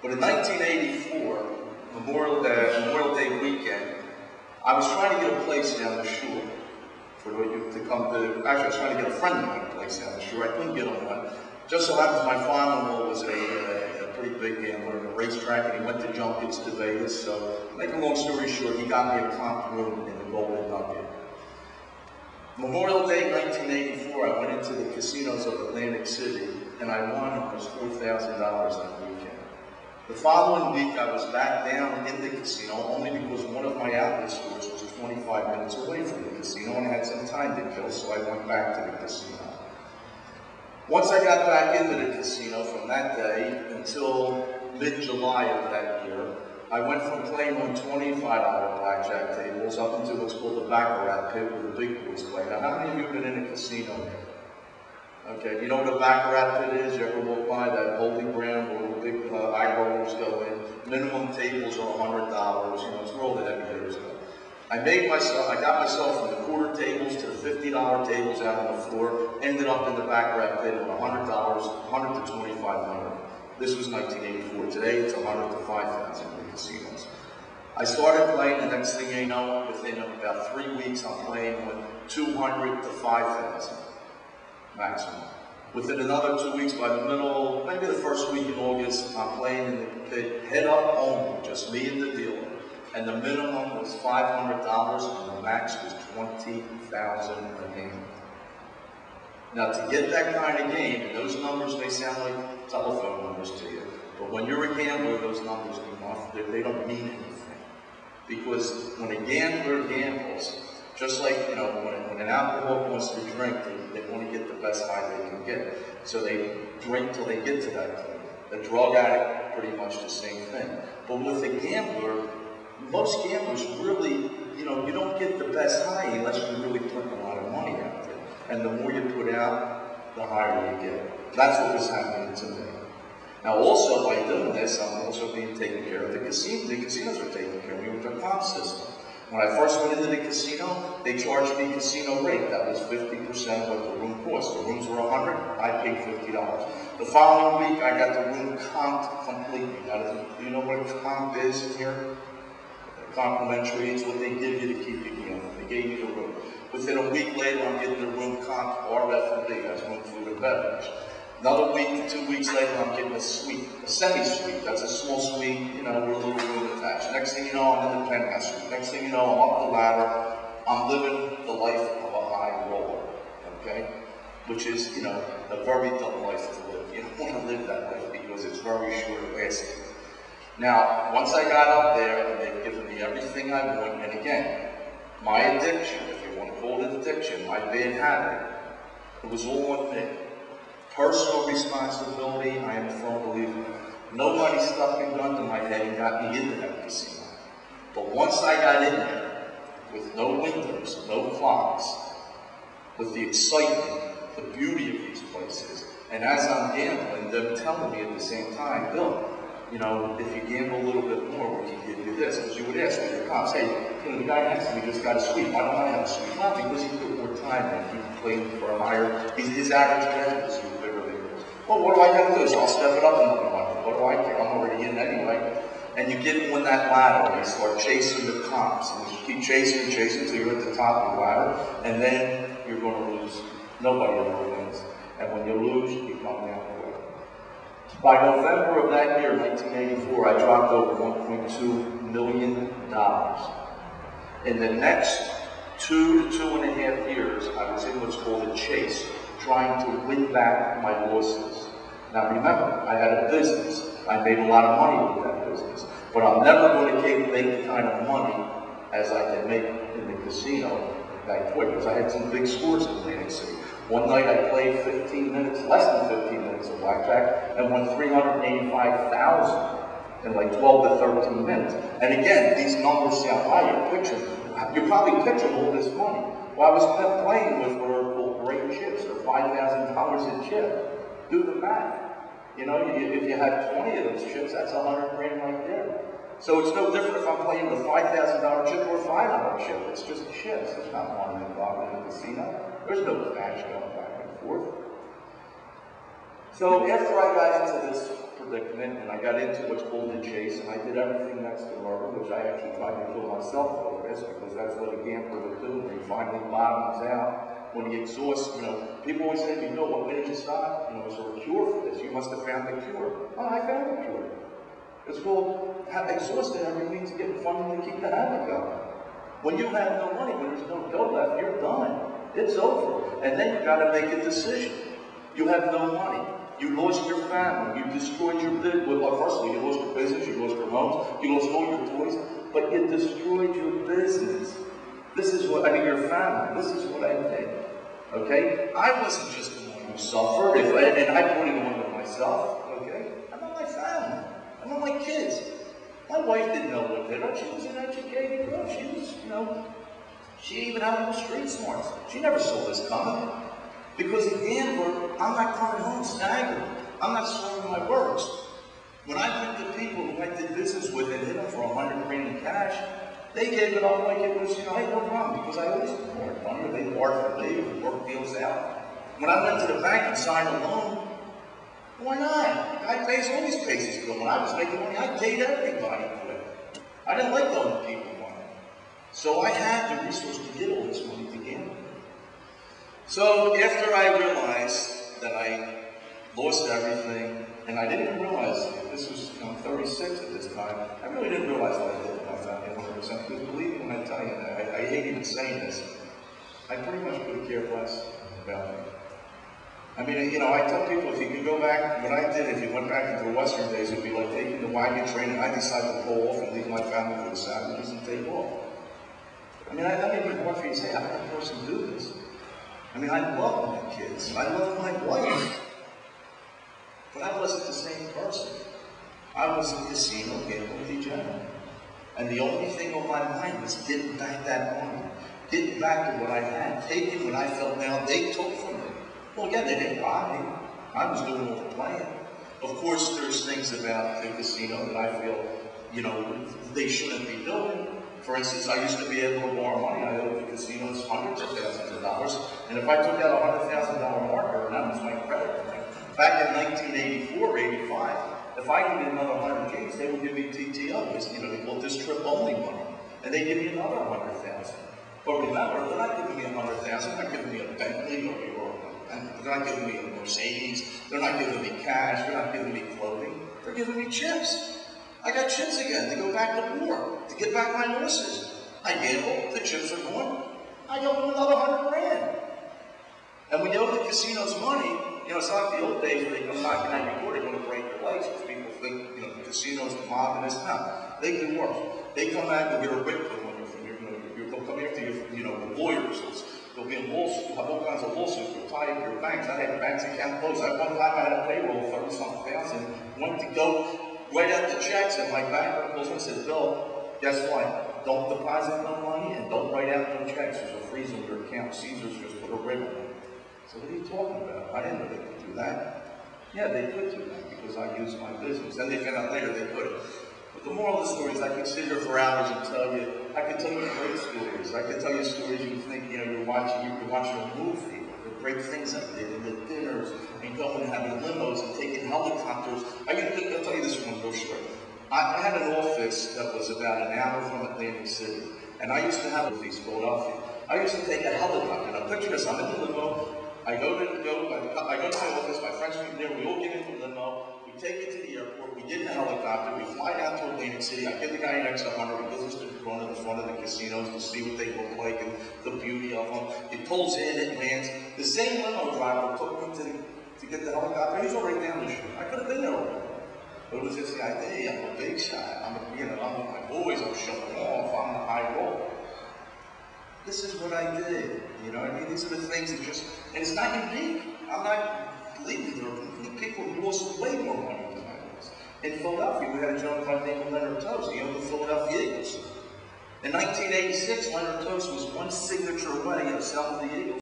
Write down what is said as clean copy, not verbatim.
But in 1984, Memorial Day weekend, I was trying to get a place down the shore for you to come to. Actually, I was trying to get a friend of mine a place down the shore. I couldn't get on one. Just so happens my father-in-law was a pretty big gambler in a racetrack, and he went to junkets to Vegas. So, to make a long story short, he got me a comp room in the Golden Nugget. Memorial Day 1984, I went into the casinos of Atlantic City, and I won almost $4,000 that weekend. The following week, I was back down in the casino, only because one of my outlet stores was 25 minutes away from the casino, and I had some time to kill, so I went back to the casino. Once I got back into the casino from that day until mid-July of that year, I went from playing on $25 blackjack tables up into what's called the baccarat pit where the big boys play. Now, how many of you have been in a casino here? Okay, you know what a baccarat pit is? You ever walk by that holy ground where the big eye rollers go in? Minimum tables are $100. You know, it's where all the heavy hitters go. I got myself from the quarter tables to the $50 tables out on the floor, ended up in the baccarat pit with $100, $100 to $2,500. This was 1984. Today, it's $100 to $5,000 in the casinos. I started playing, the next thing you know, within about 3 weeks, I'm playing with $200 to $5,000 maximum. Within another 2 weeks, by the middle, maybe the first week in August, I'm playing in the pit, head up only, just me and the dealer. And the minimum was $500, and the max was $20,000 a game. Now, to get that kind of game, and those numbers may sound like telephone numbers to you, but when you're a gambler, those numbers they don't mean anything. Because when a gambler gambles, just like, you know, when an alcoholic wants to drink, they want to get the best high they can get. So they drink till they get to that point. The drug addict, pretty much the same thing. But with a gambler, most gamblers really, you know, you don't get the best high unless you really put a lot of money out there. And the more you put out, the higher you get. That's what was happening to me. Now also, by doing this, I'm also being taken care of. The casinos are taking care of me with their comp system. When I first went into the casino, they charged me casino rate. That was 50% of what the room cost. The rooms were $100, I paid $50. The following week, I got the room comped completely. Now, do you know what a comp is here? Complimentary, it's what they give you to keep you gambling. They gave you the room. Within a week later, I'm getting the room comp RF&B, that's room food and beverage. Another week to 2 weeks later, I'm getting a suite, a semi-suite. That's a small suite, you know, with a little room attached. Next thing you know, I'm in the penthouse suite. Next thing you know, I'm up the ladder. I'm living the life of a high roller, okay? Which is, you know, a very dumb life to live. You don't want to live that life because it's very short lasting. Now, once I got up there, and they've given me everything I want, and again, my addiction, if you want to call it addiction, my bad habit, it was all on me. Personal responsibility, I am a firm believer. Nobody stuck a gun to my head and got me into that casino. But once I got in there, with no windows, no clocks, with the excitement, the beauty of these places, and as I'm gambling, them telling me at the same time, Bill, you know, if you gamble a little bit more, we can give you this. Because you would ask me, your cops, hey, you know, the guy next to me just got a suite. Why don't I have a suite? Not because he put more time in. He played for a higher, his average bet was bigger than yours. Well, what do I got to do? So I'll step it up another one. What do I care? I'm already in anyway. And you get on that ladder, and you start chasing the comps. And you keep chasing and chasing until you're at the top of the ladder. And then you're going to lose. Nobody ever wins. And when you lose, you come down. By November of that year, 1984, I dropped over $1.2 million. In the next 2 to 2.5 years, I was in what's called a chase, trying to win back my losses. Now remember, I had a business. I made a lot of money with that business. But I'm never going to make the kind of money as I can make in the casino that quick, because I had some big scores in Atlantic City. One night I played 15 minutes, less than 15 minutes of blackjack, and won $385,000 in like 12 to 13 minutes. And again, these numbers sound high. You're probably picturing all this money. Well, I was playing with what are called great chips, or $5,000 a chip. Do the math. You know, if you had 20 of those chips, that's $100 grand right there. So it's no different if I'm playing with a $5,000 chip or a $5 chip. It's just chips. There's not money involved in the casino. There's no cash going back and forth. So after I got into this predicament, and I got into what's called the chase, and I did everything next to murder, which I actually tried to kill myself over this, because that's what a gambler would do when he finally bottoms out, when he exhausts. People always say to me, "No, what made you stop? Is there a cure for this? You must have found the cure." Oh, I found the cure. It's called exhausted every means to get funding to keep the habit going. When you have no money, when there's no dough left, you're done. It's over. And then you got to make a decision. You have no money. You lost your family. You destroyed your business. Well, first of all, you lost your business. You lost your homes. You lost all your toys. But you destroyed your business. This is what, your family. This is what I did. Okay? I wasn't just the one who suffered. And I brought it on to myself. Okay? I'm not my family. I'm not my kids. My wife didn't know what did her. She was an educated girl. She was, she even had no street smarts. She never saw this coming. Because a gambler, I'm not coming home staggered. I'm not slurring my words. When I went to people who I did business with and hit them for $100 grand in cash, they gave it up like it was, hey, no problem, because I always borrowed money, or they borrowed for me, or work deals out. When I went to the bank and signed a loan, why not? I pays all these cases to them. When I was making money, I paid everybody quick. I didn't like owing people money. So I had the resource to get all this money to gamble. So after I realized that I lost everything, and I didn't even realize, this was, I'm 36 at this time, I really didn't realize what I did to my family 100%, because believe me when I tell you that, I hate even saying this, I pretty much could care less about me. I tell people, if you could go back, what I did, if you went back into the Western days, it would be like taking the wagon train, and I decided to pull off and leave my family for the savages and take off. I don't even want for you to say, how can a person do this? I love my kids, I love my wife, but I wasn't the same person. I was a casino gambling degenerate. And the only thing on my mind was getting back that money, getting back to what I had, taking what I felt now they took from me. Well, again, they didn't buy me. I was doing all the playing. Of course, there's things about the casino that I feel, they shouldn't be doing. For instance, I used to be able to borrow money. I owed the casinos hundreds of thousands of dollars. And if I took out a $100,000 marker, and that was my credit line, back in 1984, 85, if I needed another 100 Gs, they would give me TTO. They call this trip-only money. And they give me another 100,000. But remember, they're not giving me 100,000. They're not giving me a Bentley and they're not giving me a Mercedes. They're not giving me cash. They're not giving me clothing. They're giving me chips. I got chips again to go back to war, to get back my losses. I gamble, the chips are gone. I owe them another 100 grand. And when you owe the casinos money, it's not like the old days where they come knocking at your door, they're going to break your legs because people think, the casinos, the mob, and this. No, they do worse. They come back and get a rip from you. They'll come after you, the lawyers. There'll be a lawsuit, have all kinds of lawsuits. They'll tie up your banks. I had banks account closed. One time I had a payroll of 30-something thousand, went to go write out the checks, and my banker calls me and says, "Bill, guess what? Don't deposit no money and don't write out no checks. There's a freeze on your account. Caesar's just put a ring on it." So what are you talking about? I didn't know they could do that. Yeah, they could do that because I used my business. Then they found out later they couldn't. But the moral of the story is I could sit here for hours and tell you. I could tell you great stories. I could tell you stories you think you're watching a movie. The great things I did, and the dinners, and going and having limos and taking helicopters. I'll tell you this one real short. I had an office that was about an hour from Atlantic City, and I used to have these Philadelphia. I used to take a helicopter. Now picture this: I'm in the limo. I go to my office. My friends meet there. We all get into the limo. We take it to the airport. We get in a helicopter. We fly down to Atlantic City. I give the guy an extra 100. He goes to the front of the casinos to see what they look like and the beauty of them. He pulls in, it lands. The same limo driver took me to get the helicopter. He's already down the street. I could have been there already. But it was just the idea. I'm a big shot. I'm with my boys. I'm showing off. I'm the high roller. This is what I did. These are the things that and it's not unique. I'm not believing there are people who lost way more money than I was. In Philadelphia, we had a gentleman by the name of Leonard Toast. He owned the Philadelphia Eagles. In 1986, Leonard Toast was one signature away of selling the Eagles.